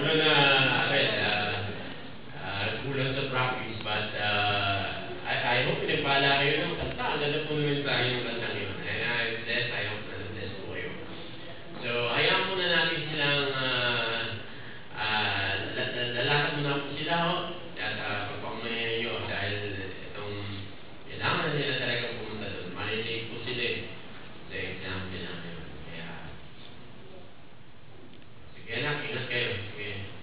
Although na, kulang sa practice, but I hope pinagpala kayo ng kanta. Ang ganda po naman sa akin yung kanta yun. And I'm blessed, I hope na blessed po kayo. So, hayaan muna natin silang lalakad muna po sila ho. At pagpapamayan nyo dahil itong kailangan na nila talaga pumunta doon. Malilate po sila sa exam nila ngayon. Kaya, sige na, ingat kayo. Sige.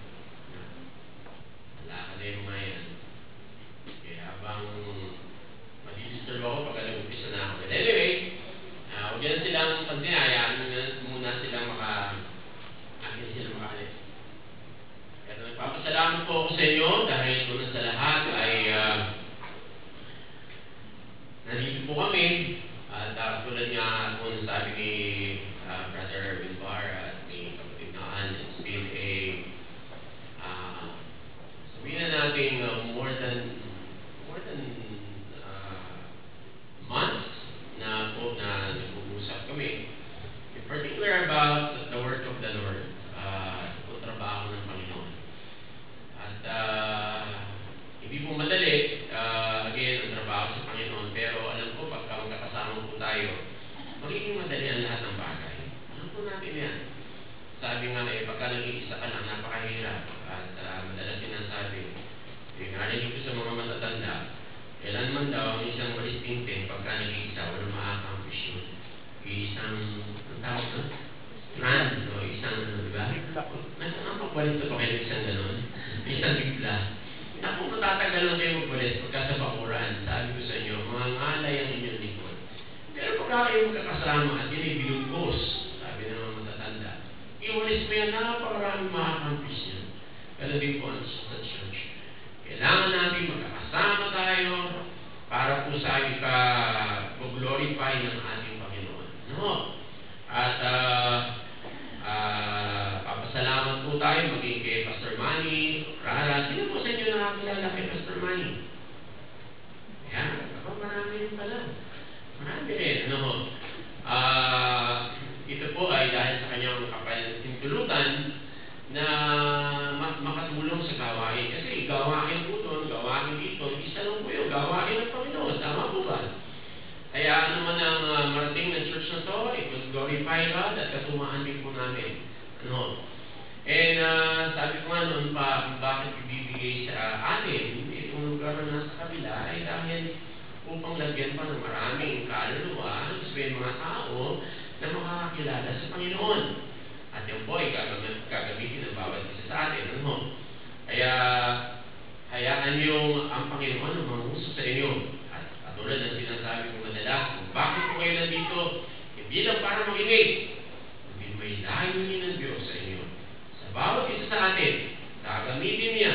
Lalakad na yung mga yan. Kaya habang madidisturb ako pag nag-umpisa na ako. But anyway, huwag yan silang pagdinayaan muna silang akin silang makalit. Kaya nagpapasalamat po ako sa inyo dahil una sa lahat ay nandito po kami at tulad nga po nasabi ni Brother Erwin Barr at ni kapatid na Ann, it's been sabihin na natin more than months na po na nag-uusap kami in particular about the work of the Lord, o trabaho ng Panginoon. At hindi po madali, again, ang trabaho sa Panginoon, pero alam ko pagka magkakasama po tayo, magiging madali ang lahat ng bagay. Alam po natin yan. Sabi nga pagka nag-iisa ka lang, napakahirap. At madalas sinasabi, narinig ko sa mga matatanda, kailanman daw ang isang malistingting pagka nag-iisa, walang ma-accomplish yun. Isang, ang tawag na? Rand, o isang, di ba? Ang pagbalito pa kayo isang gano'n? Isang bigla. Naku, matatagal lang kayo magbalit pagka sa bakuran. Sabi ko sa inyo, mga ngalay ang inyong likod. Pero pagka kayo magkakasama at yun ay binugkos, sabi ng mga matatanda, iwalis mo yan, napakaraming ma-accomplish yan. Pero din po sa church. Kailangan natin magkakasama tayo para po sa ika-glorify ng ating Panginoon. No? At papasalamat po tayo maging kay Pastor Manny, Rara. Sino po sa inyo nakakilala kay Pastor Manny? Ayan, marami rin pala. Marami rin. Ano? Ito po ay dahil sa kanyang kapal tintulutan na makatulong sa gawain. Kasi gawain po doon, gawain dito, isa lang po yung gawain ng Panginoon. Tama po ba? Kaya ano man ang marating ng church na to, it will glorify God at katumaan din po namin. Ano? And sabi ko nga noon pa, bakit ibibigay sa atin itong lugar na nasa kabila ay dahil upang lagyan pa ng maraming kaluluwa, sabihin mga tao na makakakilala sa Panginoon. At yung po ay gagamitin ng bawat isa sa atin. Ano? Kaya, hayaan yung ang Panginoon ang manguso sa inyo. At katulad ng sinasabi ko madalas, bakit po kayo nandito? Hindi lang para makinig. Hindi may layunin ng Diyos sa inyo. Sa bawat isa sa atin, gagamitin niya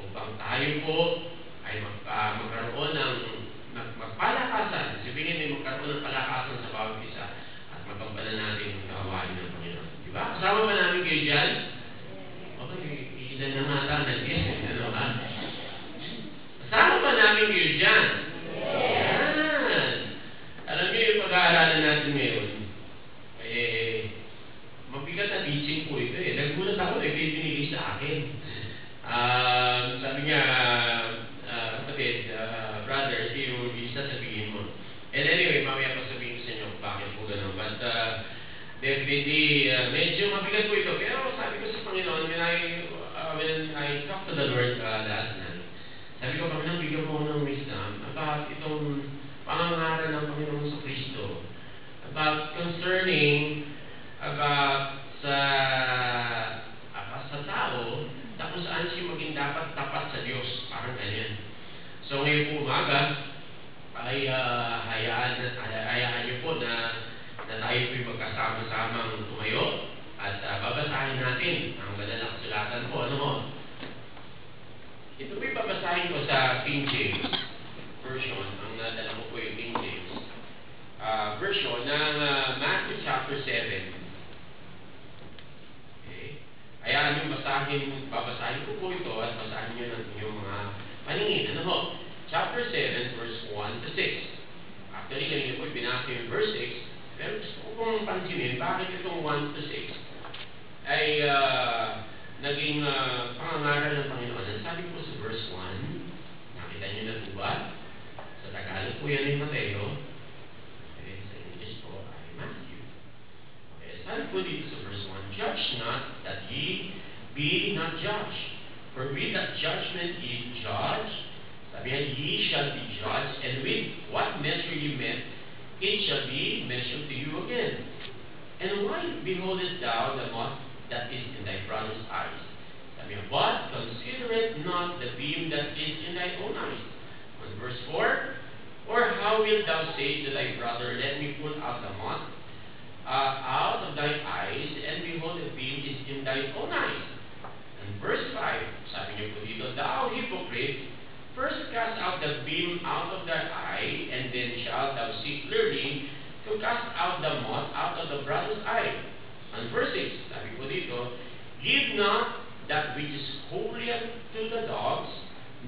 upang tayo po ay magkaroon ng magpalakasan. Sabihin ay magkaroon ng palakasan sa bawat isa at magampanan natin ang gawain ng Panginoon. Diba? Kasama ba namin kayo dyan? Okay, ilan na nga nag-guess. Ano ha? Kasama ba namin kayo dyan? Yan! Alam niyo yung pag-aaralan natin ngayon, mabigat na teaching po ito eh. Nagulat ako na ito yung binigay sa akin. Sabi niya, kapatid, brother, yung sasabihin mo. And anyway, mamaya pa sabihin ko sa inyo bakit po ganun. But definitely, medyo mabigat po ito. Pero sabi ko sa Panginoon, when I talk to the Lord last night, sabi ko, Panginoon, bigyan mo ng wisdom about itong pangangaral ng Panginoon sa Kristo. About concerning, about sa tao, tapos saan siya maging dapat tapat sa Diyos. Parang ganyan. So ngayon po umaga, ay hayaan niyo po na tayo po'y magkasama-samang tumayo at babasahin natin ang banal na kasulatan po. Ano ho? Ito po'y babasahin ko sa King James version. Ang nadala ko po yung King James version ng Matthew chapter 7. Okay. Hayaan niyo babasahin ko po ito at basahin niyo ng inyong mga paningin. Ano ho? Chapter 7 verse 1 to 6. Actually, kanina po binasa yung verse 6. Pero gusto ko pong pansinin, bakit itong 1 to 6 ay naging pangangaral ng Panginoon. Ang sabi po sa verse 1, nakita niyo na po ba? Sa Tagalog po yan yung Mateo. Okay, sa English po ay Matthew. Okay, sabi po dito sa verse 1, judge not that ye be not judged. For with that judgment ye judge, sabi niya, ye shall be judged, and with what measure ye met, it shall be measured to you again. And why beholdest thou the mote that is in thy brother's eyes? Sabi niya, but considereth not the beam that is in thy own eyes. On verse 4, or how wilt thou say to thy brother, let me put out the mote out of thy eyes, and behold, the beam is in thy own eyes? And verse 5, sabi niyo po dito, thou hypocrite, first cast out the beam out of thy eye, and then shalt thou see clearly to cast out the mote out of the brother's eye. And verse 6, sabi po dito, give not that which is holy unto the dogs,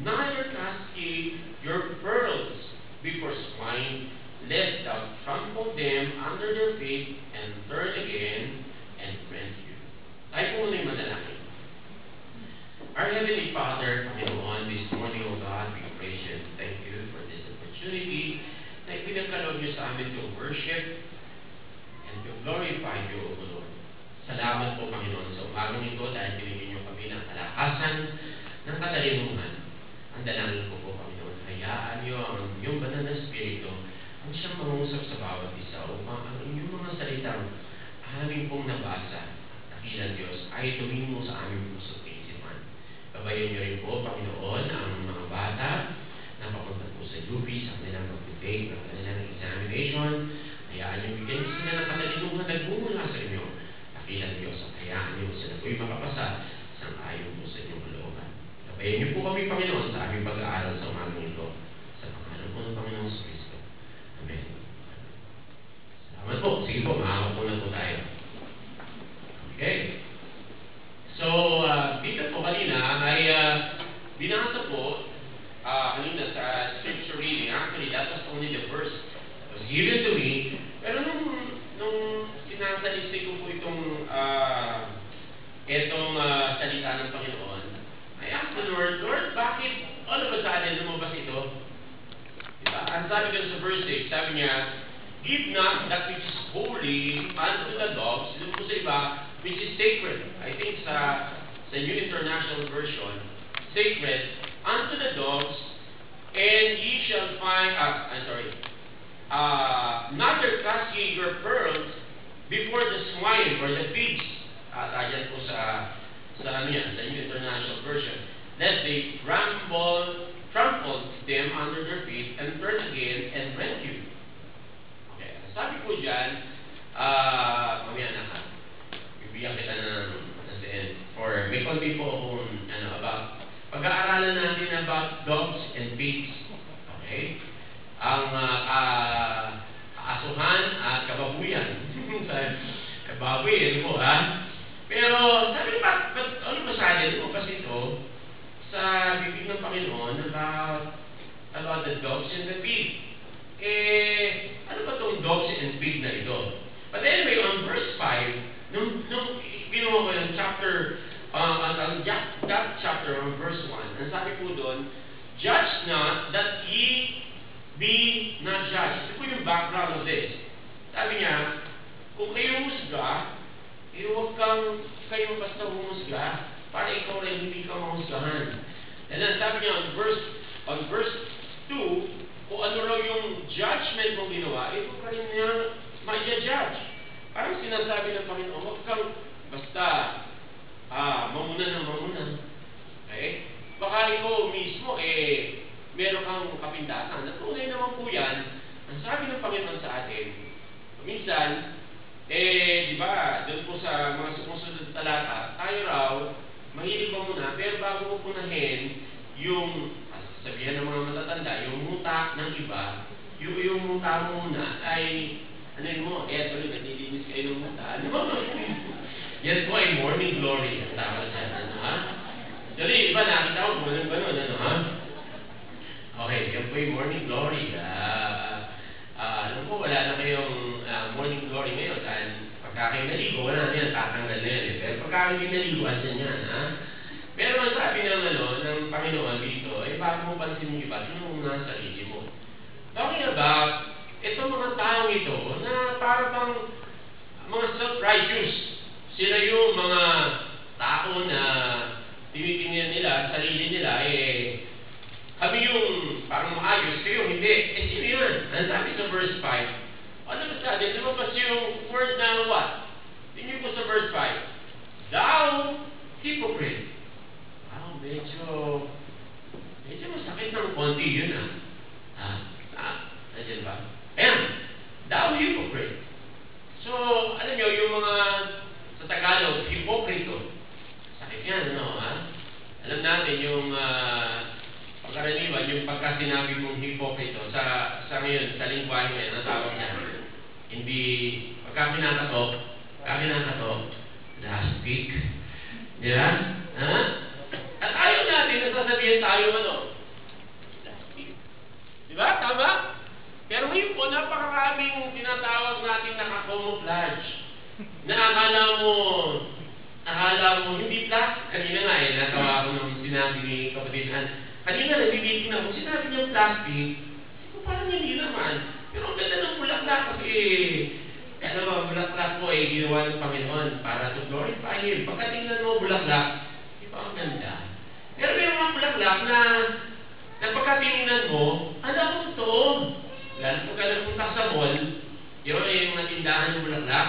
neither cast ye your pearls before swine, lest thou trample them under their feet, and turn again and rend you. Tayo po muna yung manalangin. Our Heavenly Father, Panginoon, this morning, O God, we praise you and thank you for this opportunity na ipinagkaloob niyo sa amin to worship and to glorify you, O Lord. Salamat po, Panginoon, sa umagang ito dahil binigyan niyo kami ng kalakasan ng katalinuhan. Ang dalangin ko po, Panginoon, hayaan niyo ang inyong banal na Espiritu ang siyang mangusap sa bawat isa upang ang inyong mga salitang aming pong nabasa, dakilang Diyos, ay tumingo sa aming puso. Gabayan niyo rin po, Panginoon, ang mga bata na papunta po sa UP, sa kanilang mag-take, ng kanilang examination. Hayaan niyo bigyan sila ng katalinuhan nagmumula sa inyo. Dakilang Diyos, at hayaan niyo sila po'y makapasa sa ayon po sa inyong kalooban. Gabayan niyo po kami, Panginoon, sa aming pag-aaral sa umagang ito. Sa pangalan po ng Panginoon sa Kristo. Amen. Salamat po. Sige po, makakapunan po tayo. Okay. So, dito po kanina ay binasa po kanina sa scripture reading. Actually, that was only the verse that was given to me. Pero nung sinasalisay ko po itong salita ng Panginoon, I asked the Lord, bakit all of a sudden lumabas ito? Diba? Ang sabi ko sa verse 6, sabi niya, give not that which is holy unto the dogs. Doon po sa iba, which is sacred. I think sa New International Version, sacred unto the dogs, and ye shall find, neither cast ye your pearls before the swine or the pigs. Ayan po sa New International Version. Lest they trample them under their feet and turn again and rend you. Okay. Sabi po dyan, mamaya na bibigyan kita ng or may konti po akong about pag-aaralan natin about dogs and pigs. Okay? Ang kaasuhan at kababuyan. Kababoy, ano po, ha? Pero, sabi ba, ano ba sa atin? Lumabas ito sa bibig ng Panginoon about the dogs and the pig. Ano ba itong dogs and pig na ito? But anyway, on verse 5, nung binuha ko yung chapter, that chapter on verse 1, ang sabi po doon, judge not that ye be not judged. Ito po yung background of this. Sabi niya, kung kayo husga, huwag kayo basta humusga para ikaw rin hindi ka mahusgahan. And then sabi niya on verse 2, kung ano raw yung judgment mong ginawa, ito ka rin niya ma-judge. Parang sinasabi ng Panginoon, huwag kang basta mamuna ng mamuna. Okay? Baka ikaw mismo, meron kang kapintasan. Natunay naman po yan. Ang sabi ng Panginoon sa atin, minsan, di ba, doon po sa mga sumusunod talata, tayo raw, mahilig pa muna, pero bago mo punahin, yung, sabihan ng mga matatanda, yung muta ng iba, yung muta mo muna ay, ano yun mo, tuloy, natilinis kayo ng muta. Ano? Yan po ay morning glory. Tama siya, ano ha? Dali, iba nakita ko, ganun, ano ha? Okay, yan po yung morning glory. Alam po, wala na kayong morning glory ngayon dahil pagka kayo naligo, wala na yan, tatanggal na yan. Pero pagka hindi naligo, asan yan, ha? mong pansin yung iba, tingnan mo muna ang sarili mo. Talking about, itong mga taong ito na para bang mga self-righteous. Sila yung mga tao na tinitingnan nila, sarili nila, kami yung parang maayos, kayo hindi. Sino yun? Ang sabi sa verse 5, ano ba sabi? Lumabas yung word na what? Tingnan ko sa verse 5. Thou hypocrite. Wow, medyo masakit ng konti yun nandiyan ba? Ayan. Thou hypocrite. So, alam nyo, yung mga sa Tagalog, hipokrito. Sakit yan, ano, Alam natin yung pagkaraniwan, yung pagkasinabi mong hipokrito sa ngayon, sa lingwahe ngayon, ang tawag niya. Hindi, pagka pinakato, last week. Di ba? At ayaw natin na sasabihin tayo, last week. Di ba? Tama? Pero ngayon po, napakaraming tinatawag natin naka-camouflage. Na akala mo, hindi plastic. Kanina nga natawa ko nung sinabi ni kapatid Han. Kanina nabibigin na kung sinabi niyang plastic, parang hindi naman. Pero ang ganda ng bulaklak kasi, bulaklak po ay ginawa ng Panginoon para to glorify Him. Pagkatingnan mo bulaklak, di ba ang ganda? Pero may mga bulaklak na pagkatingnan mo, alam mo totoo. Lalo pagka nagpunta sa mall, yung mga tindahan ng bulaklak,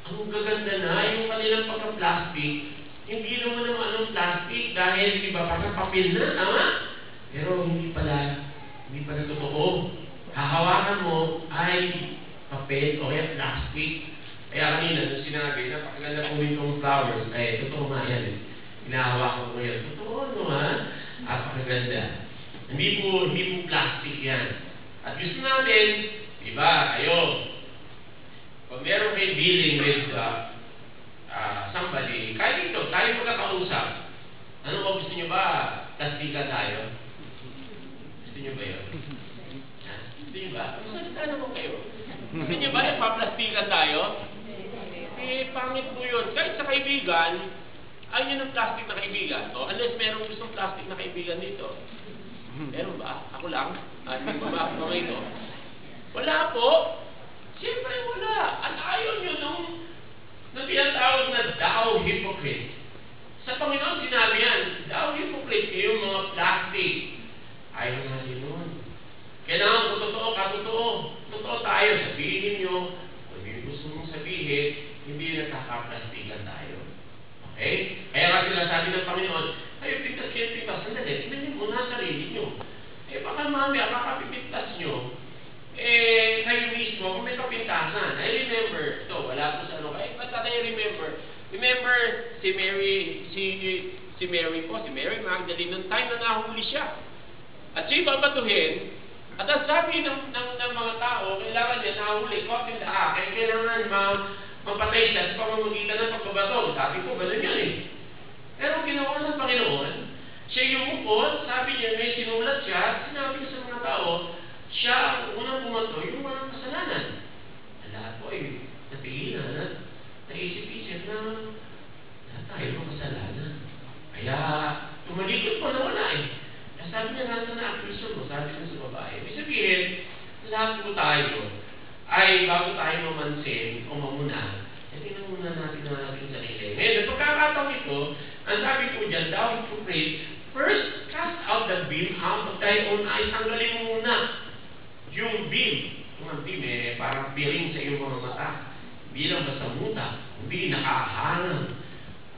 ang gaganda na, yung kanilang pagka-plastic, hindi naman anong plastic dahil iba pa sa papel na, tama? Pero hindi pala totoo. Hahawakan mo ay papel o kaya plastic. Kaya kanina, nung sinabi, napakaganda po itong flowers, totoo nga yan. Hinahawakan ko yan. Totoo, no Napakaganda. Hindi po plastic yan. At gusto natin, diba, pag meron kayo dealing with somebody, kahit ito, tayo magkakausap, ano ba gusto nyo ba? Plastika tayo? Gusto nyo ba yun? Gusto nyo ba? Magsalita naman kayo. Gusto nyo ba ipaplastika tayo? Pangit po yun. Kahit sa kaibigan, ayaw nyo ng plastic na kaibigan. Unless meron gustong plastic na kaibigan dito. Meron ba? Ako lang? Hindi ba ako mga ito? Wala po. Siyempre wala. At ayaw nyo nung tinatawag na thou hypocrite. Sa Panginoon sinabi yan, thou hypocrite, yung mga plastic. Ayaw natin nun. Kailangan kung totoo ka, totoo tayo. Sabihin nyo, kung hindi gusto mong sabihin, hindi nakakaplastikan tayo. Okay? Kaya nga sila sabi ng Panginoon, kayo pintas, sandali, tingnan mo na sarili nyo. Baka mamaya, makapipintas nyo, kayo mismo, kung may kapintasan. I remember, wala po sa but I remember si Mary Magdalene, nung time na nahuli siya. At siya babatuhin, at ang sabi ng mga tao, kailangan niya nahuli, caught in the act, kaya kailangan mapatay siya sa pamamagitan ng pagbabato. Sabi ko, gano'n yan Pero ginawa ng Panginoon, siya yumukot, sabi niya, may sinulat siya, sinabi niya sa mga tao, siya ang unang bumato, yung walang kasalanan. Lahat po napigilan at naisip-isip na tayo ang kasalanan. Kaya, tumalikot po na wala sabi niya, nasa na accusation mo, sabi niya sa babae. Ibig sabihin, lahat po tayo, ay bago tayo mamansin o mamuna, tingnan muna natin ang ating sarili. Ngayon, pagkakataong ito, ang sabi po dyan, thou hypocrite, first cast out the beam out of thy own eyes. Tanggalin mo muna yung beam. Yung beam parang piring sa iyong mga mata. Hindi lang basta muta, hindi nakaharang.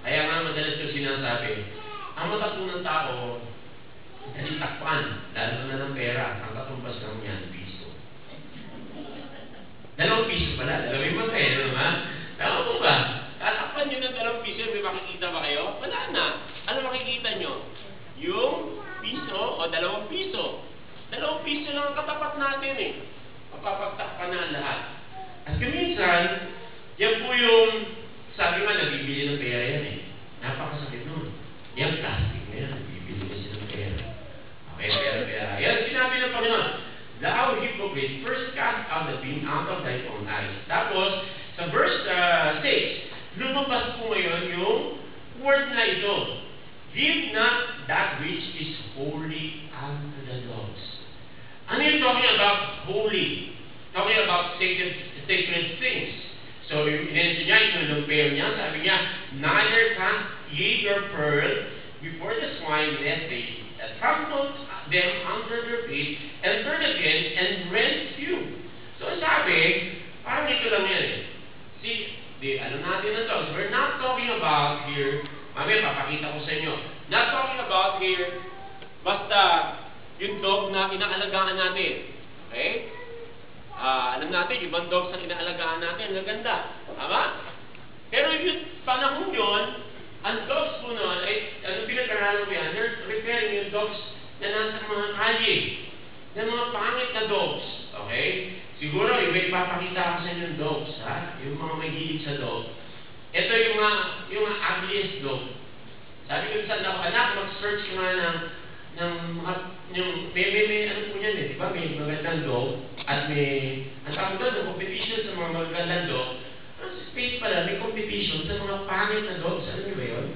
Kaya nga madalas ko sinasabi, ang mata po ng tao, daling takpan, lalo na ng pera, ang katumbas lang yan, piso. Dalawang piso pala, dalawang mata naman. Tama po ba? Tatakpan nyo ng 2 piso, may makikita ba kayo? Wala na. Ano makikita nyo? Yung piso o 2 piso. 2 piso lang ang katapat natin Mapapagtakpan na lahat. At kuminsan, yan po yung, sabi nga, nabibili ng pera yan Napakasakit nun. Yan plastic na yan, nabibili kasi ng pera. Okay, pera. Yan sinabi ng Panginoon, thou hypocrite, first cast out the beam out of thy own eyes. Tapos, sa verse 6, lumabas po ngayon yung word na ito. Give not that which is holy unto the talking about holy, talking about sacred things. So, in-mention niya, ikinumpare niya, sabi niya, neither cast ye your pearl before the swine, lest they trample them under their feet, and turn again, and rent you. So, sabi, parang ito lang yan eh. See, alam natin na to. We're not talking about here, mamaya papakita ko sa inyo, not talking about here, basta yung dog na inaalagaan natin. Okay? Alam natin, yung ibang dogs na inaalagaan natin, ang gaganda. Tama? Pero yung panahon yun, ang dogs po noon, ay, ano pinag-aralan ko yan? They're referring yung dogs na nasa mga kalye, na mga pangit na dogs. Okay? Siguro, iba ipapakita ko sa inyo yung dogs, ha? Yung mga may hilig sa dog. Ito yung mga ugliest dog. Sabi ko sa anak, mag-search ka nga ng mga, may ano po yan eh, di ba? May magandang dog, at may, ang tawag doon, competition sa mga magandang dog. Ang space pala, may competition sa mga pangit na dogs. Alam niyo ba yun?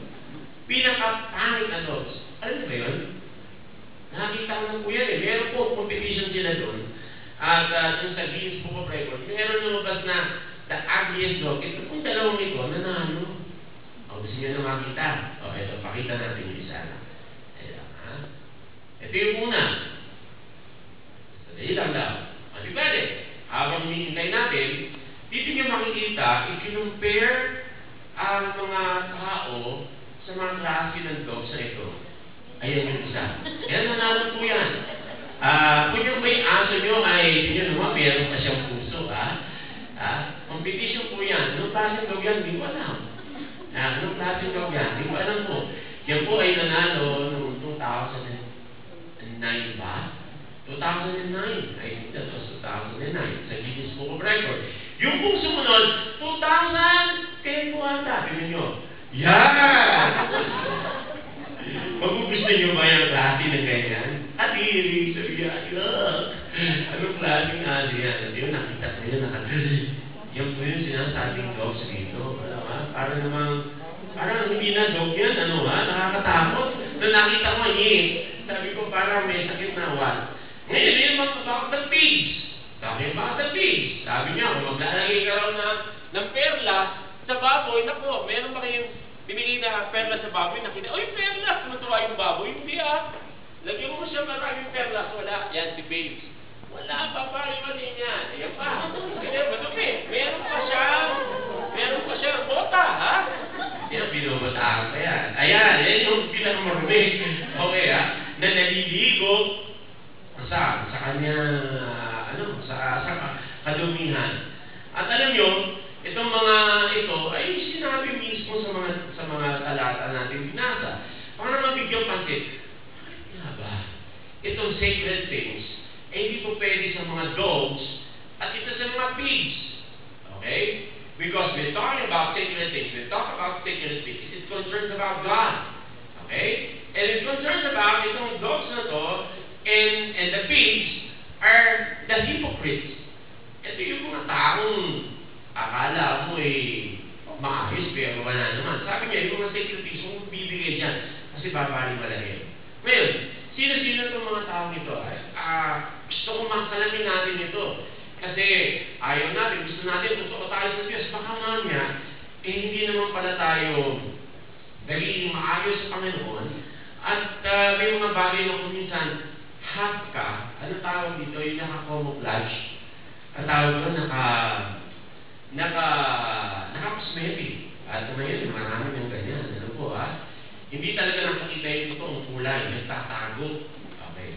Pinaka-pangit na dogs. Alam niyo ba yun? Nakakita ko lang po yan eh. Meron po competition sila doon. At dun sa Guinness Book of Records, meron lumabas na the ugliest dog. Ito pong dalawang ito, nanalo. O, gusto niyo na makita. O, ito, pakita natin yung isa na. Ayan, ha? Ito yung una. Sadali lang daw. O, di ba de? Habang hinihintay natin, dito niyo makikita, i-compare ang mga tao sa mga klase ng dogs na ito. Ayan yung isa. Ayan, nanalo po yan. Kung yung may aso nyo ay, yun naman, meron pa siyang puso, competition po yan. Anong klaseng dog yan? Hindi ko alam. Anong klaseng dog yan? Hindi ko alam po. Yan po ay nanalo noong 2009 ba? 2009. I think that was 2009. Sa Guinness Book of Records. Yung pong sumunod, 2010 po ata. Tingnan nyo. Yan! Magugusto nyo ba yung klase na ganyan? Adiri, so yan. Anong klaseng aso yan? At yun, nakita ko yun, yan po yung sinasabing dogs dito. Parang hindi na dog yan, nakakatakot. Nung nakita ko yun, sabi ko parang may sakit na awan. Ngayon, yun about the pigs. Sabi about the pigs. Sabi niya, kung maglalagay ka raw ng perla sa baboy, naku, meron ba kayong bibigay na perla sa baboy, nakita, oy, perla! Tumatuwa yung baboy, hindi lagyan mo siya maraming perla. Wala, yan si Babes. Wala pa pa, mali niyan. Ayan pa. Kaya madumi. Meron pa siya bota, ha? Yan, binubataan pa yan. Ayan, yan yung pinakamarumi. Okay, ha? Na naliligo sa kanyang, sa kadumihan. At alam nyo, itong mga ito ay sinabi mismo sa mga talata natin binasa. Para mabigyan pansin, itong sacred things, hindi po pwede sa mga dogs at ito sa mga pigs. Okay? Because we're talking about sacred things. We talk about sacred things. It concerns about God. Okay? And it concerns about itong dogs na to and the pigs are the hypocrites. Ito yung mga taong akala mo maayos pero wala naman. Sabi niya, yung mga sacred things, kung bibigay dyan, kasi babali-malahin. Well, sino-sino itong mga tao nito? Gusto kong makalamin natin ito. Kasi ayaw natin, gusto natin, gusto ko tayo sa Diyos. Baka mamaya, hindi naman pala tayo naging maayos sa Panginoon. At may mga bagay na kung minsan, half ka, ano tawag dito? Yung naka-camouflage. Ang tawag doon, naka-cosmetic. At ngayon, marami ng ganyan. Ano po, hindi talaga nakakita yung itong kulay, nagtatago. Okay.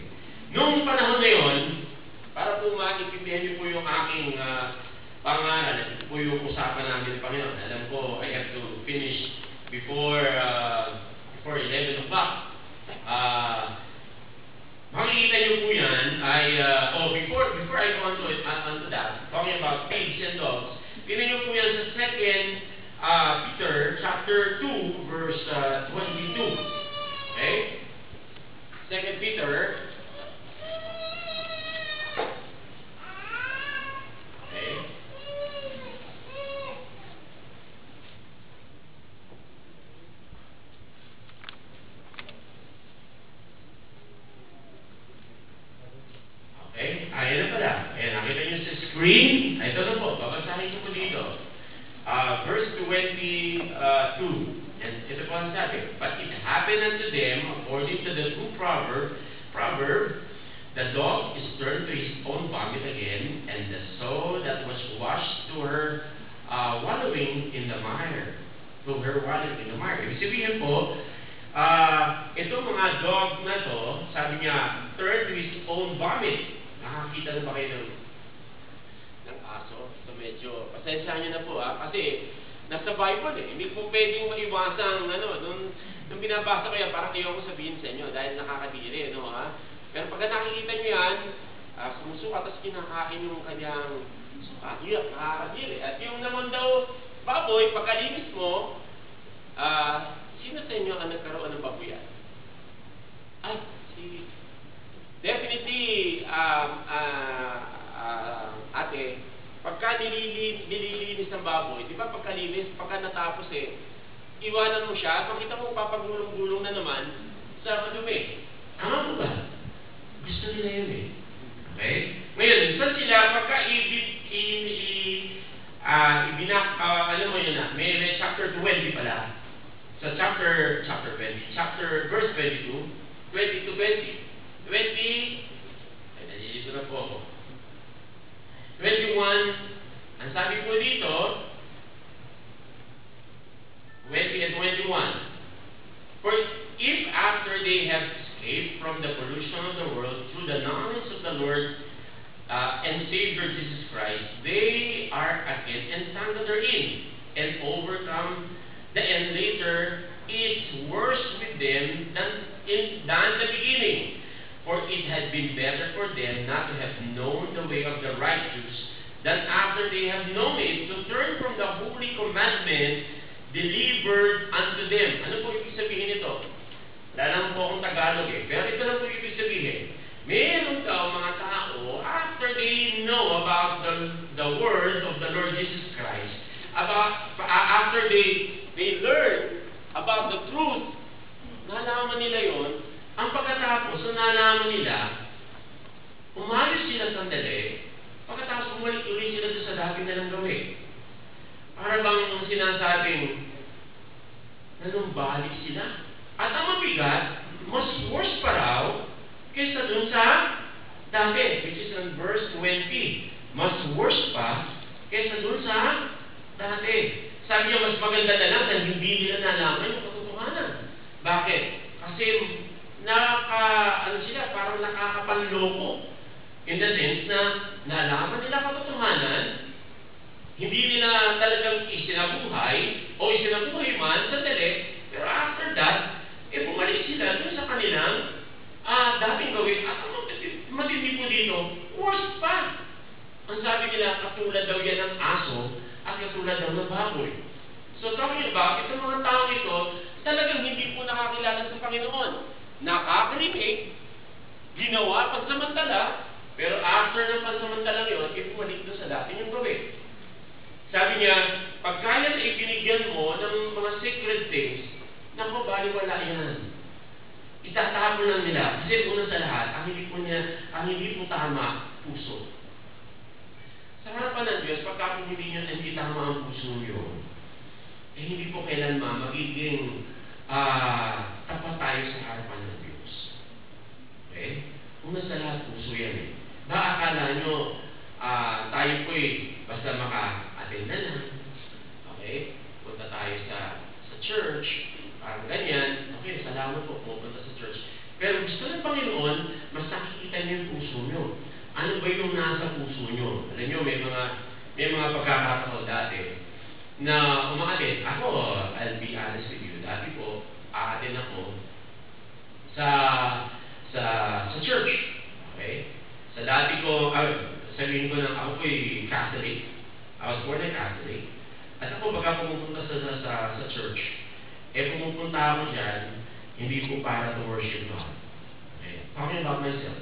Noong panahon na yun, para po maintindihan niyo po yung aking pangalan, ito po yung usapan namin ng Panginoon. Alam ko, I have to finish before 11 o'clock. Makikita niyo po yan ay, before I go onto that, talking about pigs and dogs, tingnan niyo po yan sa 2 Peter chapter 2 verse 22. Okay? 2 Peter. Okay. Okay. screen. Ito na po, babasahin ko po dito. Verse 22. And ito po ang sabi, but it happened unto them, according to the true proverb, the dog is turned to his own vomit again, and the sow that was washed to her wallowing in the mire. To her wallowing in the mire. Ibig sabihin po, itong mga dog na to, sabi niya, turned to his own vomit. Nakakita na ba kayo ng aso? So medyo, pasensya nyo na po kasi nasa Bible hindi po pwedeng maiwasang, nung binabasa ko yan, parang ayoko sabihin sa inyo dahil nakakadiri, Pero pagka nakikita nyo yan, sumusuka, tapos kinakain yung kanyang suka, nakakadiri. At yung naman daw, baboy, pagkalinis mo, sino sa inyo ang nagkaroon ng baboy yan? Definitely, ate, pagka nililinis ng baboy, di ba pagkalinis, pagka natapos iwanan mo siya, makita mo papagulong-gulong na naman sa madumi. Tama mo ba? Gusto nila yun Okay? Ngayon, saan sila, pagka alam mo yun may chapter 20 pala. Sa verse 22, nalilito na po ako. 21, ang sabi po dito, 20 and 21. For if after they have escaped from the pollution of the world through the knowledge of the Lord and Savior Jesus Christ, they are again entangled therein and overcome and later it's worse with them than the beginning. For it had been better for them not to have known the way of the righteous than after they have known it to turn from the holy commandment delivered unto them. Ano po ibig sabihin ito? Wala lang po akong Tagalog pero ito lang po ibig sabihin. Meron daw mga tao, after they know about the word of the Lord Jesus Christ, after they learn about the truth, nalaman nila yon. Ang pagkatapos, nalaman nila, umalis sila sandali, pagkatapos umalik ulit sila sa dati nilang gawin. Para bang sinasabing, nanumbalik sila. At ang mabigat, mas worse pa raw, kaysa dun sa dati, which is in verse 20. Mas worse pa, kaysa dun sa dati. Sabi niya, mas maganda na lang dahil hindi nila nalaman yung katotohanan. Bakit? Kasi parang nakakapanloko. In the sense na nalaman nila katotohanan, hindi nila talagang isinabuhay o isinabuhay man sandali, pero after that, bumalik sila dun sa kanilang dating gawin. At ang matindi po dito, worse pa. Ang sabi nila, katulad daw yan ng aso at katulad daw ng baboy. So talking about, itong mga tao ito, talagang hindi po nakakilala sa Panginoon. Nakakarinig, ginawa pansamantala, pero after ng pansamantalang yun, bumalik doon sa dati yung gawin. Sabi niya, pag kaya na ibinigyan mo ng mga sacred things, naku, baliwala yan. Itatapon lang nila. Kasi una sa lahat, ang hindi po tama, puso. Sa harapan ng Diyos, pagka hindi tama ang puso nyo, hindi po kailanman magiging tapat tayo sa harapan ng Diyos. Okay? Una sa lahat, puso yan akala nyo, tayo po'y basta maka-attend na lang. Okay? Punta tayo sa church, parang ganyan. Okay, salamat po, pupunta sa church. Pero gusto ng Panginoon, mas nakikita niyo yung puso nyo. Ano ba yung nasa puso nyo? Alam nyo, may mga pagkakataon dati na umaatin. Ako, I'll be honest with you. Dati po, aatin ako sa church. Okay? Sa dati ko, sabihin ko na ako po'y Catholic. I was born a Catholic. At ako baga pumupunta sa church. Pumupunta ako dyan, hindi po para to worship God. Okay? Talking about myself.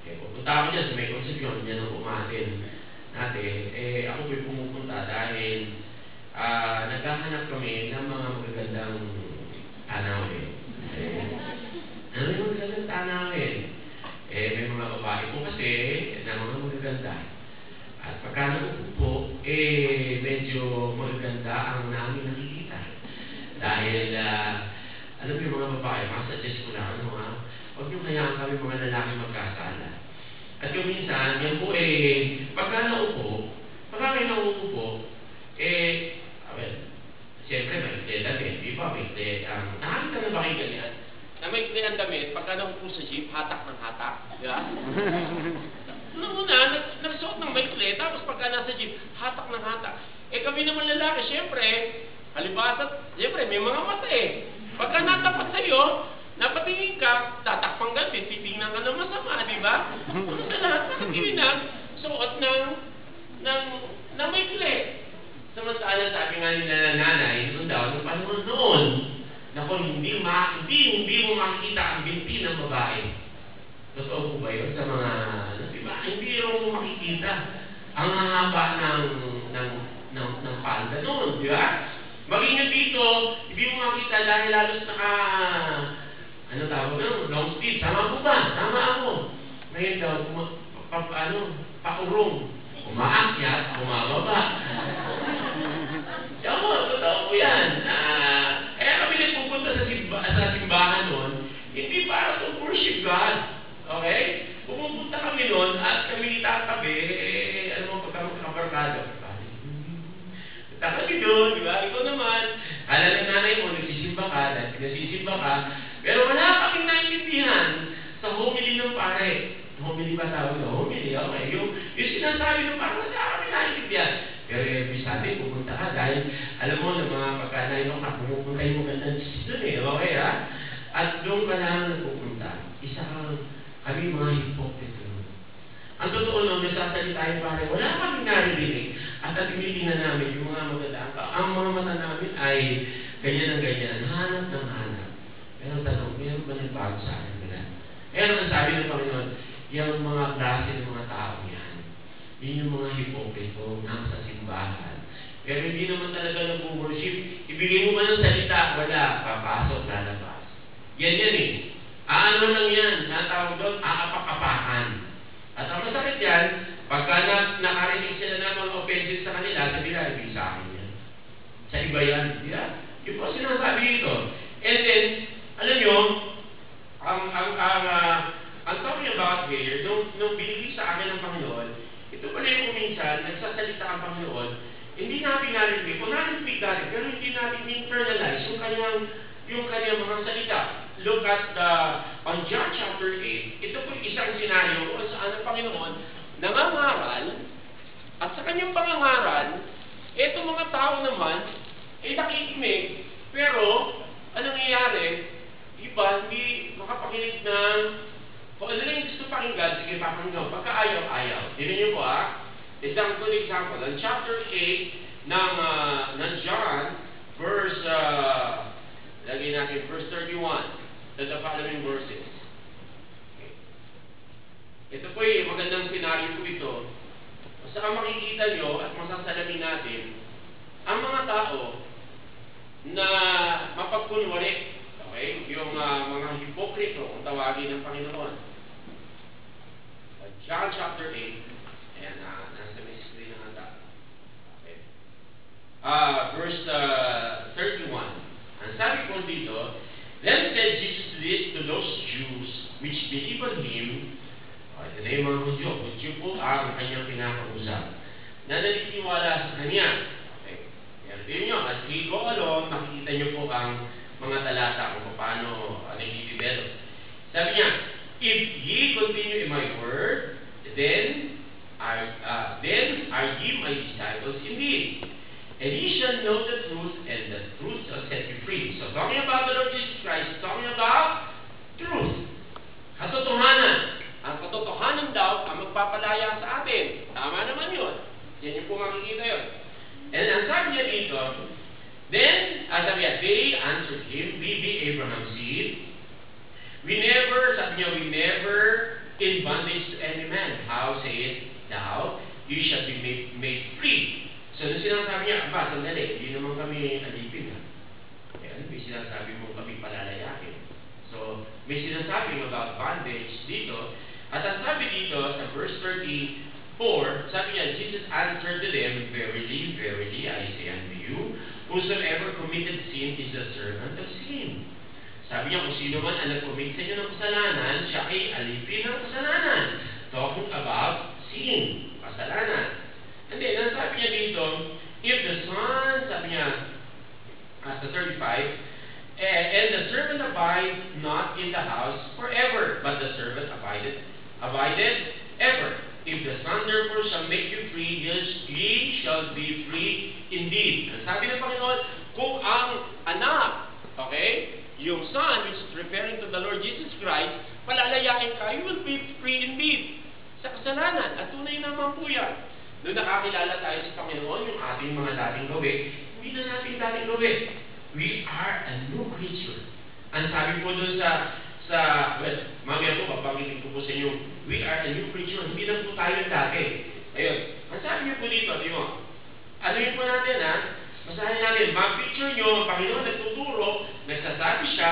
Pupunta ako dyan sa may konsepsyon, dyan ang umatin natin. Ako po'y pumupunta dahil naghahanap kami ng mga magagandang tanawin. Ano yung magagandang tanawin? May mga babae po kasi na mga magaganda. At babae, masuggest ko lang, ano ha, huwag niyo hayaan kami mga lalaki magkasala. At yung minsan, yan po pagka kayo nauupo, well, siyempre may damit, di ba? Nakakita na ba kayo ganyan? Na may ang damit, pagka nauupo sa jeep, hatak ng hatak. Di ba? Noong una, nagsuot ng maikli, tapos pagka nasa jeep, hatak ng hatak. Kami naman lalaki, siyempre, halibasa, siyempre, may mga mata Pagka natapat sa'yo, napatingin ka, tatakpang gabi, titingnan ka ng masama, di ba? Sa lahat, nakatingin na, suot ng maikli. Samantala, sabi nga nila na nanay, nung panahon noon, na kung hindi mo makikita ang binti ng babae. Totoo po ba yun sa mga, diba? Hindi mo makikita ang haba ng panda noon, di ba? Mag-ingat dito, hindi mo makita dahil lalos long sleeve. Tama po ba? Tama ako. Ngayon daw, paurong. Umaakyat, umababa. Totoo po yan. Kaya kami nagpupunta sa simbahan noon, hindi para to worship God. Okay? Pumupunta kami noon at kami itatabi, pagka magkakabarkado. Kami doon, di ba? Ikaw naman, kala ng nanay mo, nagsisimba ka, dahil nagsisimba ka, pero wala kaming naintindihan sa homily ng pare. Homily ba tawag na? Homily, okay. Yung sinasabi ng pare, wala kami naintindihan. Pero every Sunday, pupunta ka dahil alam mo na mga pagkanay mo, pumupunta yung magandang doon okay ha? At doon ka lang pupunta, kami mga hypocrite. Ang totoo lang, nasasalita tayo pare, wala kaming naririnig. At tinitingnan namin yung mga magandang ang mga mata namin ay ganyan ang ganyan, hanap ng hanap. Pero tanong, meron ba nagbago sa akin nila? Pero ang sabi ng Panginoon, yung mga klase ng mga tao yan, yun yung mga hipokrito nasa simbahan. Pero hindi naman talaga nag-worship. Ibigay mo man ng salita, wala, papasok, lalabas. Yan ano lang yan, natawag doon, aapak-apakan. At ang masakit yan, pagka nakarinig sila ng mga offenses sa kanila, sabi nila, ibig sa akin yan. Sa iba yan. Yeah? Yung po sinasabi dito. And then, alam nyo, ang talking about here, nung binigay sa akin ng Panginoon, ito pala yung minsan, nagsasalita ang Panginoon, hindi natin narinig, kung narinig natin, pero hindi natin internalize yung kanyang mga salita. Look at on John chapter 8, ito po isang senaryo kung saan ang Panginoon nangangaral, at sa kanyang pangangaral, itong mga tao naman, nakikinig, pero anong nangyayari? Iba, hindi makapakinig ng kung ano lang yung gusto pakinggan, sige pakinggan, pagka ayaw-ayaw. Tignan niyo po good example, on chapter 8 ng John, verse, lagay natin, verse 31. The following verses. Okay. Ito po magandang senaryo po ito. Saan makikita nyo at masasalamin natin ang mga tao na mapagkunwari, okay? Yung mga hipokrito kung tawagin ng Panginoon. John chapter 8. Ayan, nasa may screen na ata. Okay. Verse 31. Ang sabi po dito, then said Jesus this to those Jews which believe on Him, ito na yung mga Hudyo po ang kanyang pinakausap, na naniniwala sa Kanya. Okay. Yan nyo, as we go along, makikita nyo po ang mga talata kung paano nag-develop. Sabi niya, if ye continue in my word, then are ye my disciples indeed. And ye shall know the truth, and the truth shall set you free. So talking about the Lord Jesus Christ, talking about truth. Katotohanan. Ang katotohanan daw ang magpapalaya sa atin. Tama naman yun. Yan yung po makikita yun. And ang sabi niya dito, then, sabi niya, they answered him, we be Abraham's seed. We never in bondage to any man. How sayest thou, you shall be made free. So, nung sinasabi niya, sandali, hindi naman kami alipin. Kaya may sinasabi mo kami palalayakin. So, may sinasabi about bondage dito. At ang sabi dito, sa verse 34, sabi niya, Jesus answered to them, verily, verily, I say unto you, whosoever committed sin is the servant of sin. Sabi niya, kung sino man ang nag-commit sa inyo ng kasalanan, siya ay alipin ng kasalanan. Talking about sin, kasalanan. And then, ang sabi niya dito, if the Son, sabi niya, sa 35, and the servant abides not in the house forever, but the servant abided ever. If the Son therefore shall make you free, ye shall be free indeed. Ang sabi ng Panginoon, kung ang anak, okay, yung Son, which is referring to the Lord Jesus Christ, palalayain ka, you will be free indeed sa kasalanan. At tunay naman po yan. Doon nakakilala tayo sa Panginoon, yung ating mga dating gawin, hindi na natin dating gawin. We are a new creature. Ang sabi po doon well, mamaya po, papangitin ko po sa inyo, we are a new creature. Hindi na po tayo dati. Ayun. Ang sabi niyo po dito, di mo, ano yun po natin, ha? Masahin natin, mag-picture nyo, ang Panginoon nagtuturo, nagsasabi siya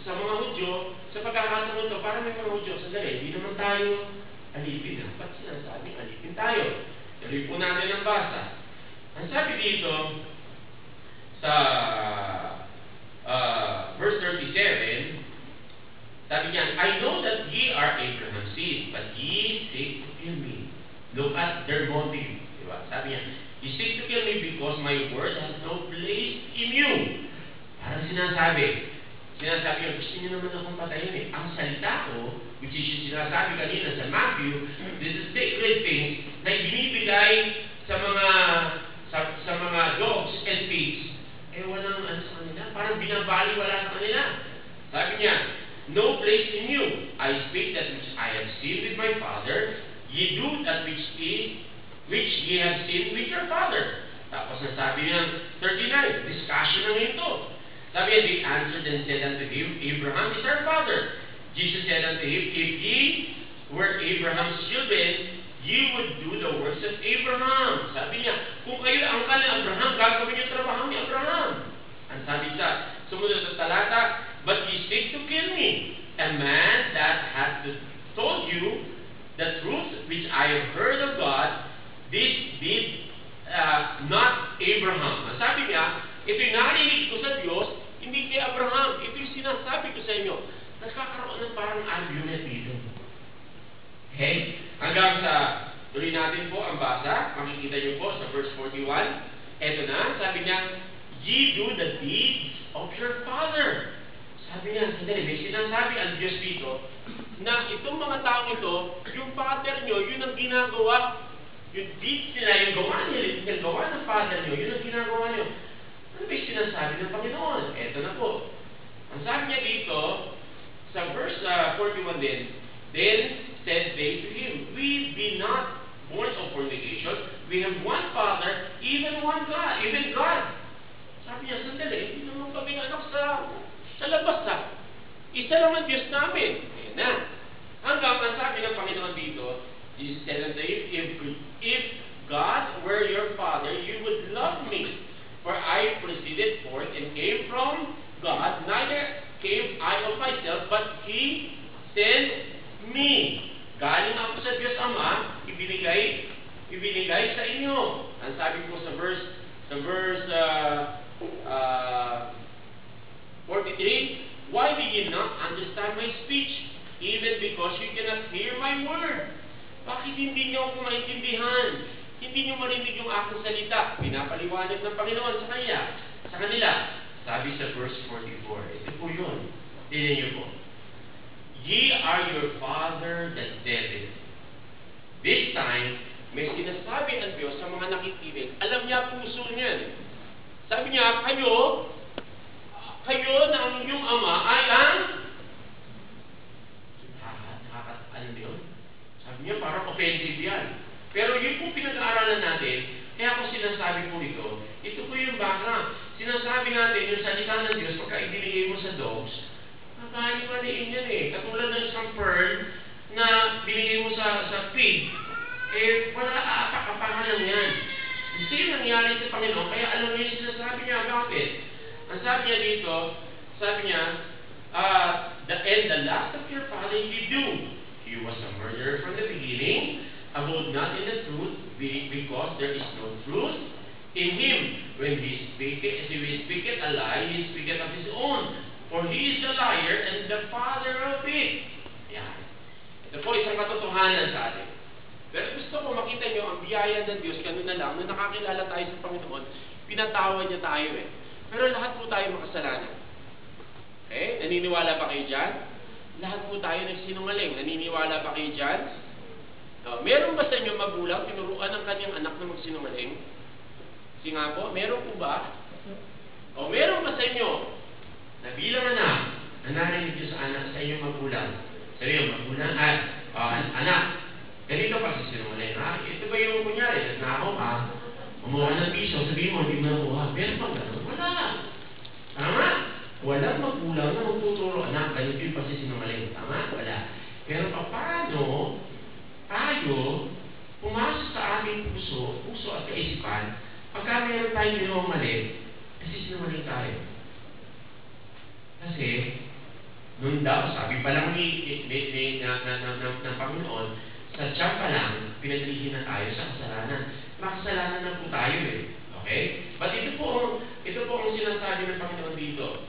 sa mga Hudyo, sa pagkakataon ito, para may mga Hudyo, sandali, hindi naman tayo alipin. Ba't sinasabing alipin tayo? Tuloy po natin ang basa. Ang sabi dito, sa verse 37, sabi niya, I know that ye are Abraham's seed, but ye seek to kill me. Look at their motive. Diba? Sabi niya, you seek to kill me because my word has no place in you. Parang sinasabi niya, gusto niyo naman akong patayin eh. Ang salita ko, which is yung sinasabi kanina sa Matthew, this is sacred things na binibigay sa mga dogs and pigs. Walang ano sa kanila. Parang binabaliwala sa kanila. Sabi niya, no place in you. I speak that which I have seen with my Father. Ye do that which ye have seen with your father. Tapos nasabi niya, 39, discussion na ito. Sabi niya, they answered and said unto him, Abraham is our father. Jesus said unto him, if ye were Abraham's children, ye would do the works of Abraham. Sabi niya, kung kayo ang angkal ni Abraham, gagawin niyo trabaho ni Abraham. Ang sabi sa sumunod sa talata, but ye seek to kill me, a man that hath told you the truth which I have heard of God, this did not Abraham. Ang sabi niya, ito'y narinig ko sa Diyos, hindi kay Abraham. Ito'y sinasabi ko sa inyo. Nagkakaroon ng parang argument dito. Okay? Hanggang sa tuloy natin po ang basa. Makikita niyo po sa verse 41. Eto na, sabi niya, ye do the deeds of your father. Sabi niya, sandali, may sinasabi ang Diyos dito na itong mga taong ito, yung father nyo, yun ang ginagawa. Yung deeds nila, yung gawa nila, yung gawa ng father nyo, yun ang ginagawa nyo. Ano ba yung sinasabi ng Panginoon? Eto na po. Ang sabi niya dito, sa verse 41 din, then said they to him, we be not born of fornication, we have one Father, even one God, even God. Sabi niya, sandali, hindi naman kami anak sa labas ha. Isa lang ang Diyos namin. Ayan na. Hanggang ang sabi ng Panginoon dito, Jesus said unto him, if God were your Father, you would love me. For I proceeded forth and came from God, neither came I of myself, but He sent me. Galing ako sa Diyos Ama, ibinigay sa inyo. Ang sabi ko sa verse 43, why do you not understand my speech? Even because you cannot hear my word. Bakit hindi niyo ako maintindihan? Hindi niyo marinig yung aking salita. Pinapaliwanag ng Panginoon sa kanila. Sabi sa verse 44, ito po yun. Tignan niyo po. Ye are your father the devil. This time, may sinasabi ang Diyos sa mga nakikinig. Alam niya puso niyan. Sabi niya, kayo na ang inyong ama ay ang ano yun? Sabi niya, parang offensive yan. Pero yun po pinag-aaralan natin, kaya ako sinasabi po ito po yung background. Sinasabi natin, yung salita ng Diyos, pagka ibinigay mo sa dogs, maliin yan eh. Katulad ng isang pearl na binigay mo sa pig, wala aapak-apakan lang yan. Hindi yung nangyari sa Panginoon, kaya alam niyo yung sinasabi niya about it. Ang sabi niya dito, sabi niya, the last of your father you do. He was a murderer from the beginning, abode not in the truth, because there is no truth in him. When he speaketh a lie, he speaketh of his own, for he is a liar and the father of it. Yan. Ito po isang katotohanan sa atin. Pero gusto ko makita nyo ang biyaya ng Diyos, ganun na lang, nung nakakilala tayo sa Panginoon, pinatawad niya tayo eh. Pero lahat po tayo makasalanan. Okay? Naniniwala ba kayo dyan? Lahat po tayo nagsinungaling. Naniniwala ba kayo dyan? Meron ba sa inyo magulang tinuruan ng kanyang anak na magsinungaling? Kasi nga po, meron po ba? O meron ba sa inyo nabilang anak na narinig niyo sa anak sa inyong magulang? Sabi yung magulang, anak, ganito pa sinungaling, ha? Ito ba yung kunyari, nagnakaw ka, umuha ng piso, sabihin mo, hindi mo nakuha. Meron bang gano'n? Wala. Tama? Walang magulang na magtuturo, anak, ganito yung pasisinungaling. Tama? Wala. Pero paano tayo pumasok sa aming puso at kaisipan, pagka meron tayong ginawang mali, kasi sinungaling tayo. Kasi, noon daw, sabi pa lang ng Panginoon, sa tiyan pa lang, pinaglihin na tayo sa kasalanan. Makasalanan na po tayo eh. Okay? But ito po ang sinasabi ng Panginoon dito.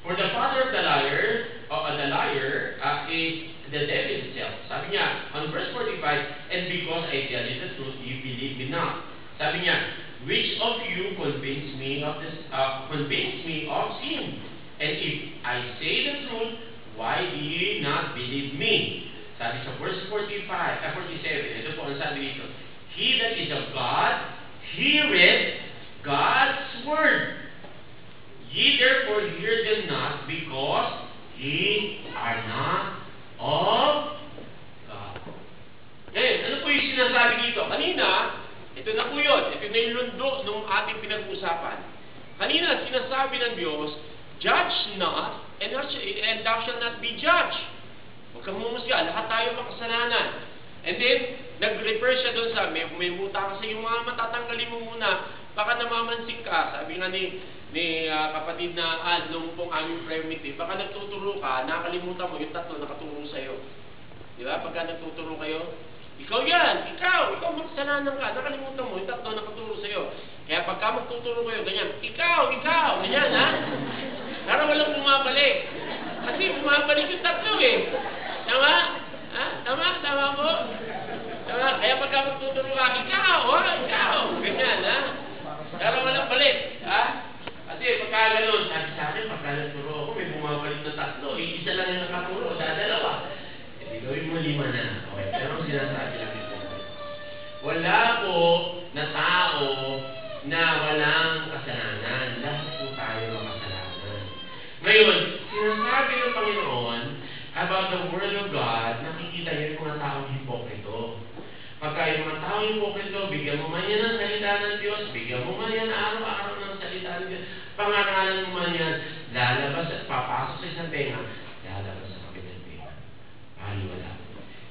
For the father of the liar, is the devil itself. Sabi niya, on verse 45, and because I tell you the truth, you believe me not. Sabi niya, which of you convince me of sin? And if I say the truth, why do you not believe me? Sabi sa verse 47, ito po ang sabi dito, he that is of God, heareth God's word. Ye therefore hear them not, because ye are not of God. Ngayon, ano po yung sinasabi dito? Kanina, ito na po yun. Ito na yung lundo ng ating pinag-usapan. Kanina, sinasabi ng Diyos, judge not, and thou shalt not be judged. Huwag kang mumusga, lahat tayo makasalanan. And then, nag-refer siya doon sa, may muta kasi yung mga matatanggalin mo muna, baka namamansing ka. Sabi nga ni kapatid na nung pong aming prayer meeting, baka nagtuturo ka, nakalimutan mo yung tatlo nakaturo sa'yo. Di ba? Pagka nagtuturo kayo, ikaw makasalanan ka, nakalimutan mo yung tatlo nakaturo sa'yo. Kaya pagka magtuturo kayo, ganyan, ikaw, ganyan ha? Para walang bumabalik. Kasi bumabalik yung tatlo eh. Tama? Ha? Tama mo? Tama? Kaya pagka magtuturo ka, ikaw, ganyan ha? Para walang balik. Ha? Kasi pagka gano'n, sabi sa akin, pagka nagturo ako, may bumabalik na tatlo, isa lang yung nakaturo, sa dalawa. Hindi gawin mo 5 na. Okay, pero ang sinasabi lang ito. Wala po na tao na walang kasalanan. Lahat po tayo makasalanan. Ngayon, sinasabi ng Panginoon about the Word of God, nakikita niyo yung mga taong hipokrito. Pagka yung mga taong hipokrito, bigyan mo man yan ng salita ng Diyos, bigyan mo man yan araw-araw ng salita ng Diyos, pangarangalan mo man yan, lalabas at papasok sa isang tenga, lalabas sa kabilang tenga. Paliwala.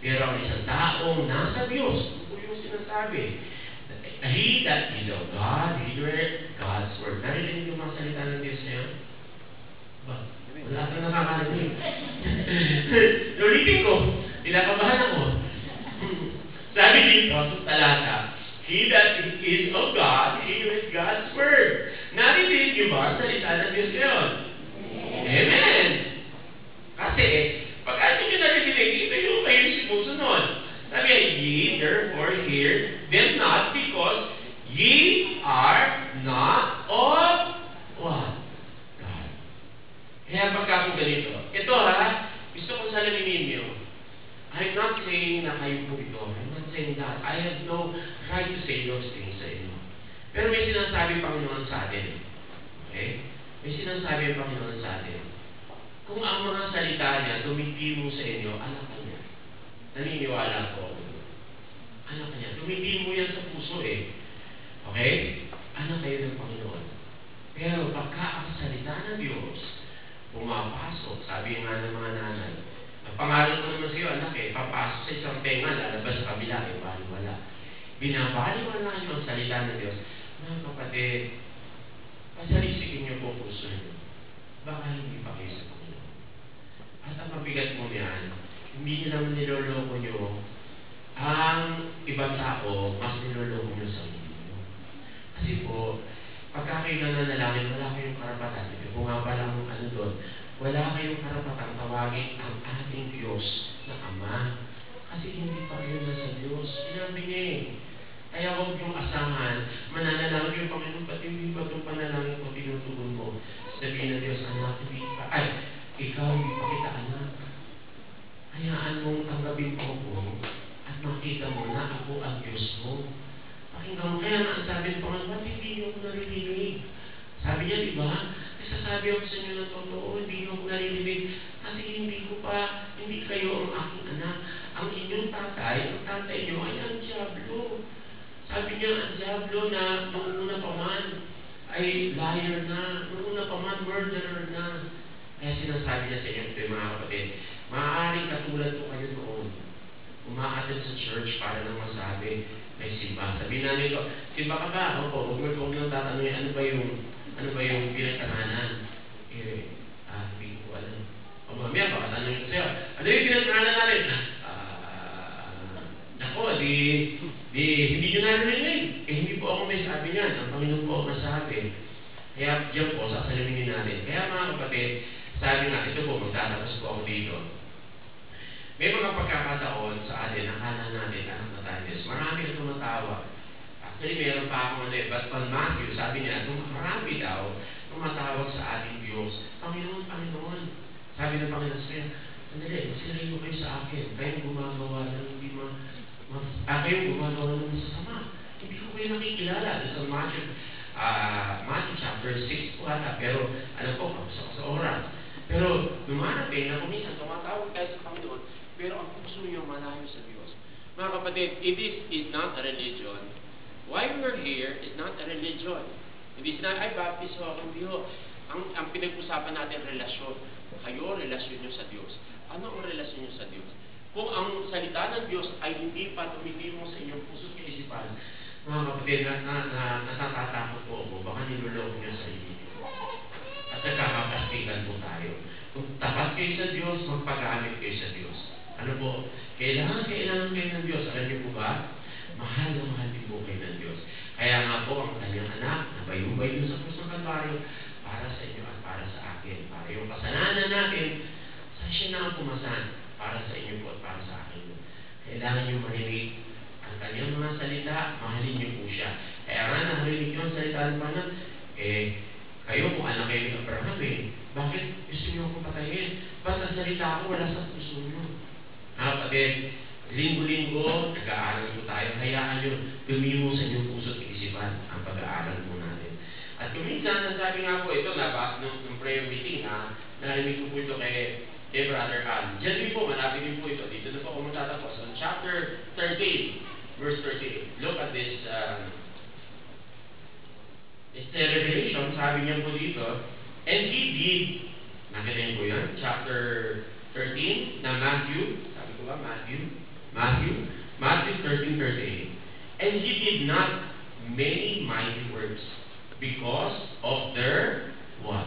Pero ang isang taong nasa Diyos, ito yung sinasabi, he that is of God, heareth God's word. Narinig yung mga salita ng Diyos niya? Ba? Wala kang nakakarinig. Ulitin ko, pinakabahan ako. Sabi dito, sa talata, he that is of God, heareth God's word. Narinig niyo ba ang salita ng Diyos ngayon? Amen! Kasi, pag hindi nyo narinig, ito yung kayo simusunod. Sabi, ye therefore hear them not, because ye are not of what? God. Kaya pagka po ganito, ito gusto ko salaminin nyo, I'm not saying na kayo po ito. I'm not saying that. I have no right to say those things sa inyo. Pero may sinasabi Panginoon sa atin. Okay? May sinasabi ang Panginoon sa atin. Kung ang mga salita niya tumitimo sa inyo, anak ka niya. Naniniwala ko. Anak ka niya. Tumitimo yan sa puso eh. Okay? Anak kayo ng Panginoon. Pero pagka ang salita ng Diyos, pumapasok, sabi nga ng mga nanay, ang pangalan ko naman sa iyo, anak papasok sa isang tenga, lalabas sa kabila, baliwala. Binabaliwala niyo ang salita ng Diyos. Mga kapatid, pasalisikin niyo po puso niyo. Baka hindi pa kayo sa Panginoon. At ang mabigat mo yan, hindi niyo lang niloloko niyo ang ibang tao, mas niloloko niyo sa inyo. Kasi po, Pagka kayo nananalangin, wala kayong karapatan. Kung nga pa lang ano doon, wala kayong karapatang tawagin ang ating Diyos na Ama. Kasi hindi pa kayo nasa Diyos. Sinabi niya eh. Kaya huwag niyong asahan, mananalangin yung Panginoon, pati hindi ba itong panalangin ko tinutugon mo? Sabihin ng Diyos, anak, hindi pa. Ay, ikaw, hindi pa kita anak. Hayaan mong tanggapin ko at makita mo na ako ang Diyos mo. Pakinggan mo, kaya nga ang sabi ng Panginoon, ba't hindi niyo ako naririnig? Sabi niya, di ba? Sasabi ako sa inyo ng totoo, hindi niyo ako naririnig. Kasi hindi kayo ang aking anak. Ang inyong tatay, ang tatay niyo ay ang Diablo. Sabi niya, ang Diablo na noong una pa man ay liar na, noong una pa man murderer na. Kaya sinasabi niya sa inyo, ito mga kapatid, maaaring katulad ko kayo noon, umaatid sa church para nang masabi, may simba. Sabihin namin ito, simba ka ba? Opo, huwag lang tatanungin, ano ba yung pinagtananan? Hindi ko alam. O mamaya, baka tanongin ko sa'yo, ano yung pinagtananan natin? Nako, hindi nyo narinig. Hindi po ako may sabi niyan. Ang Panginoon po ang masabi. Kaya diyan po, sasaliminin natin. Kaya mga kapatid, sabi nga, ito po, magtatapos po ako dito. May mga pagkakataon sa atin, nakala natin, anak na tayo. Marami na tumatawag. Actually, meron pa akong but Matthew, sabi niya, marami daw tumatawag sa ating Diyos. Panginoon, Panginoon. Sabi ng Panginoon sa'yo, sandali, masirin mo kayo sa akin. Kayong gumagawa ng hindi kayong gumagawa ng masasama. Hindi ko kayo nakikilala. Sa Matthew chapter 6 po ata. Pero, alam ko, kapos ako sa oras. Pero, dumarating na kuminsan, tumatawag tayo sa Panginoon, pero ang puso niyo malayo sa Diyos. Mga kapatid, this is not a religion. Why we're here is not a religion. Hindi na, ay, baptizo ako. Hindi ho. Ang pinag-usapan natin, relasyon. Kayo, relasyon niyo sa Diyos. Ano ang relasyon niyo sa Diyos? Kung ang salita ng Diyos ay hindi pa tumitimo sa inyong puso at isipan, mga kapatid, natatatakot po ako, baka niloloko niyo sa inyo. At nagkakapastigan po tayo. Kung tapat kayo sa Diyos, magpag-aamit kayo sa Diyos. Ano po? Kailangan kayo ng Diyos. Alam niyo po ba? Mahal na mahal din po kayo ng Diyos. Kaya nga po, ang kanyang anak, nabayubay doon sa krus ng Kalbaryo, para sa inyo at para sa akin. Para yung kasalanan natin, siya na ang pumasan para sa inyo po at para sa akin. Kailangan nyo marinig ang kanyang mga salita, mahalin niyo po siya. Kaya nga, nahalinig nyo ang salita ng Panginoon, kayo kung anak kayo ni Abraham bakit gusto nyo akong patayin? Ba't ang salita ko wala sa puso nyo? Kapatid, linggo-linggo, nag-aaral po tayo. Hayaan nyo, tumimo sa inyong puso at isipan ang pag-aaral po natin. At kuminsan, nasabi nga po ito, nung prayer meeting, narinig ko po ito kay Brother Al. Diyan din po, malapit din po ito. Dito na po ako matatapos. On chapter 13, verse 38. Look at this. It's a revelation, sabi niya po dito. And he did, nakita niyo po yan, chapter 13 na Matthew. Sabi ko ba, Matthew 13:38. And he did not many mighty works because of their what?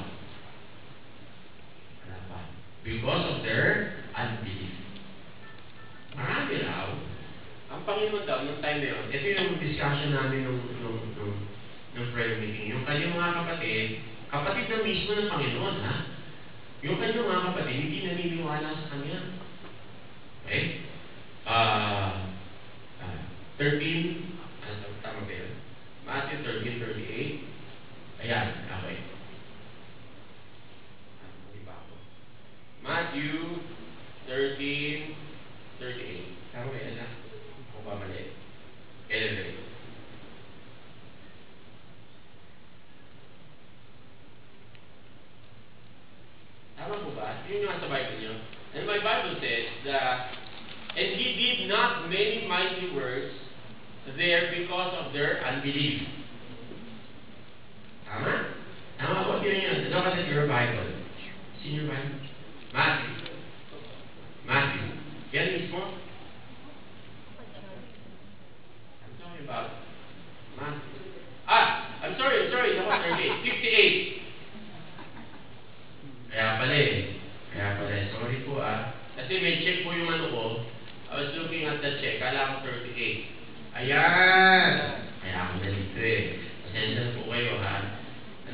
Because of their unbelief. Marami raw. Ang Panginoon daw, nung time na yun, ito yung discussion namin nung prayer meeting. Yung kanyang mga kapatid na mismo ng Panginoon, ha? Yung kanyang mga kapatid, hindi naniniwala sa Kanya. Okay? 13, tama ba yun? Matthew 13:38. Ayan, okay. Matthew 13:38. Tama ba yan, ha? Kung ba mali? Kailan. Tama po ba? Yun yung sa Bible nyo. And my Bible says that, and he did not many mighty works there because of their unbelief. Tama? Tama po, yun yun. Look at your Bible. See your Bible? Matthew. Yan mismo? I'm talking about Matthew. I'm sorry. Ako, 58. Kaya pala. Sorry po Kasi may check po yung ano ko. I was looking at the check. Kala ko 38. Ayan! Kaya ako nalito Pasensya po kayo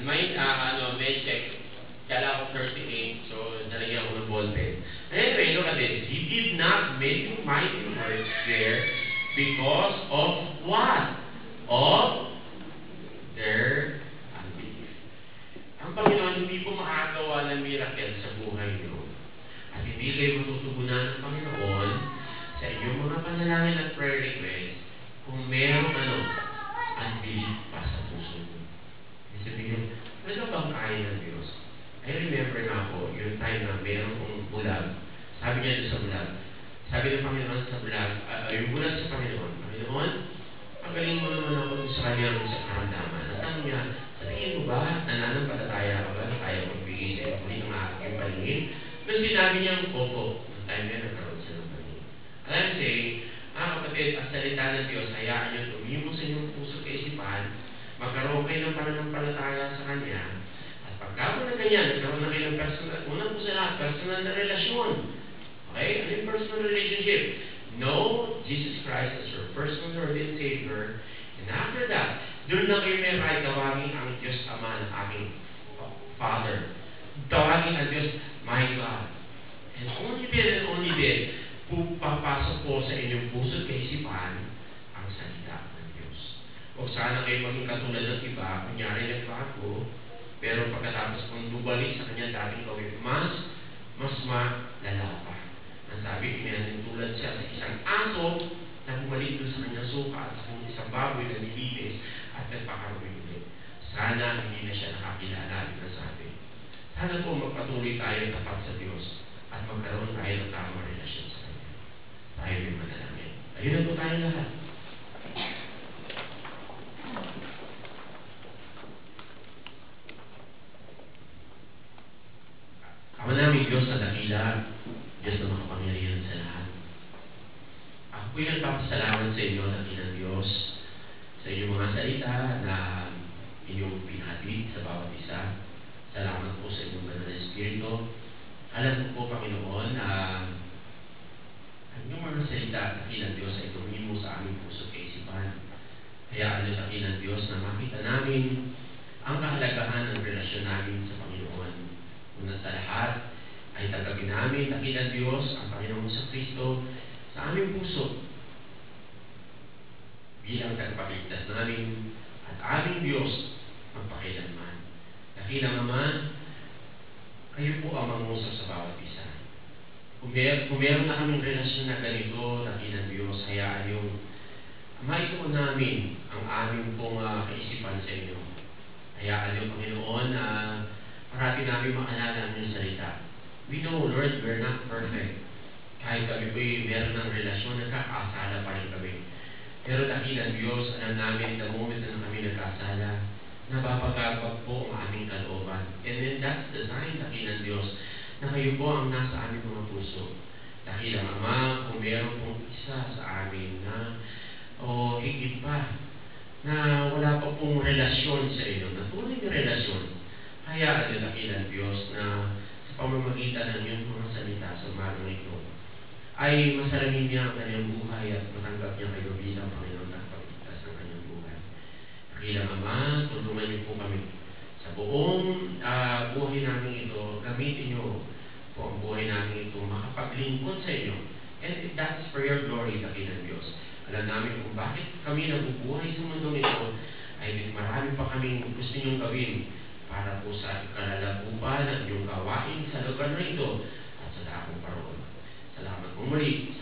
may check. Kala ko 38, so nalagyan ko ng ball pen. Anyway, look at this. He did not make mighty works there because of what? Of their unbelief. Ang Panginoon, hindi po makagawa ng miracle sa buhay niyo. At hindi kayo matutugunan ng Panginoon sa inyong mga panalangin at prayer request kung merong unbelief pa sa puso niyo. Sabihin, ano bang kaya ng Diyos? I remember na po, yung time na merong bulag. Sabi niya doon sa bulag. Sabi ng Panginoon sa bulag, yung bulag sa Panginoon, Panginoon, pagaling mo naman ako sa kanyang sa karamdaman. At tanong niya, sabihin mo ba, nananampalataya ka ba na kaya magbigay sa iyo muli ng aking palingin? Pero sinabi niya, opo. Ang time niya, nagkaroon siya ng palingin. Alam siya, mga kapatid, ang salita ng Diyos, hayaan niyo tumimo sa inyong puso kaisipan, magkaroon kayo ng pananampalataya sa Kanya, at pagkabo na ganyan, nagkaroon na kayo ng personal, unang po sa lahat, personal na relasyon. Okay? Ano yung personal relationship? Know Jesus Christ as your personal Lord and Savior, and after that, doon na kayo may right tawagin ang Diyos Ama ng aking Father. Tawagin ang Diyos, my God. And only then, papasok po sa inyong puso at kaisipan ang salita ng Diyos. O sana kayo maging katulad ng iba, kunyari nagbago, pero pagkatapos kung bumalik sa kanya dating gawin, mas malala pa. Ang sabi, tulad siya sa isang aso na bumalik doon sa kanyang suka at sa isang baboy na nililis at nagpakaroon ulit. Sana hindi na siya nakakilala na sabi. Sana po magpatuloy tayo tapat sa Diyos at magkaroon tayo ng tamang relasyon sa Kanya. Tayo may manalangin. Ayun na po tayo lahat. Ama namin Diyos na dakila, Diyos na makapangyarihan sa lahat. Ako po'y nagpapasalamat sa inyo, dakilang Diyos, sa inyong mga salita na inyong pinatid sa bawat isa. Salamat po sa inyong banal na Espiritu. Alam ko po, Panginoon, na ang inyong mga salita, dakilang Diyos, ay tumimo sa aming puso at kaisipan. Kaya dakilang Diyos, na makita namin ang kahalagahan ng relasyon namin sa Panginoon. Una sa lahat, ay tagapin namin, dakilang Diyos, ang Panginoon sa Kristo sa aming puso bilang tagapagligtas namin at aming Diyos magpakailanman. Dakilang Ama, kayo po ang mangusap sa bawat isa. Kung meron na kaming relasyon na ganito, dakilang Diyos, hayaan yung maituon namin ang aming pong kaisipan sa inyo. Hayaan yung Panginoon na parati namin makalala ang inyong salita. We know, Lord, we're not perfect. Kahit kami po'y meron ng relasyon, nagkakasala pa rin kami. Pero dakilang Diyos, alam namin the moment na kami nagkasala, napapagabag po ang aming kalooban. And then that's the sign, dakilang Diyos, na kayo po ang nasa aming mga puso. Dakilang Ama, kung meron pong isa sa amin na o higit pa, na wala pa pong relasyon sa inyo, na tunay na relasyon, kaya dakilang Diyos na sa pamamagitan ng iyong mga salita sa umagang ito, ay masalamin niya ang kanyang buhay at matanggap niya kayo bilang Panginoon at pagligtas ng kanyang buhay. Dakilang Ama, tulungan niyo po kami sa buong buhay namin ito, gamitin niyo po ang buhay namin ito, makapaglingkod sa inyo. And that's for your glory, dakilang Diyos. Alam namin kung bakit kami nabubuhay sa mundong ito, ay marami pa kaming gusto niyong gawin para po sa kalalagupan ng iyong gawain sa lugar na ito at sa dakong paroon. Salamat po muli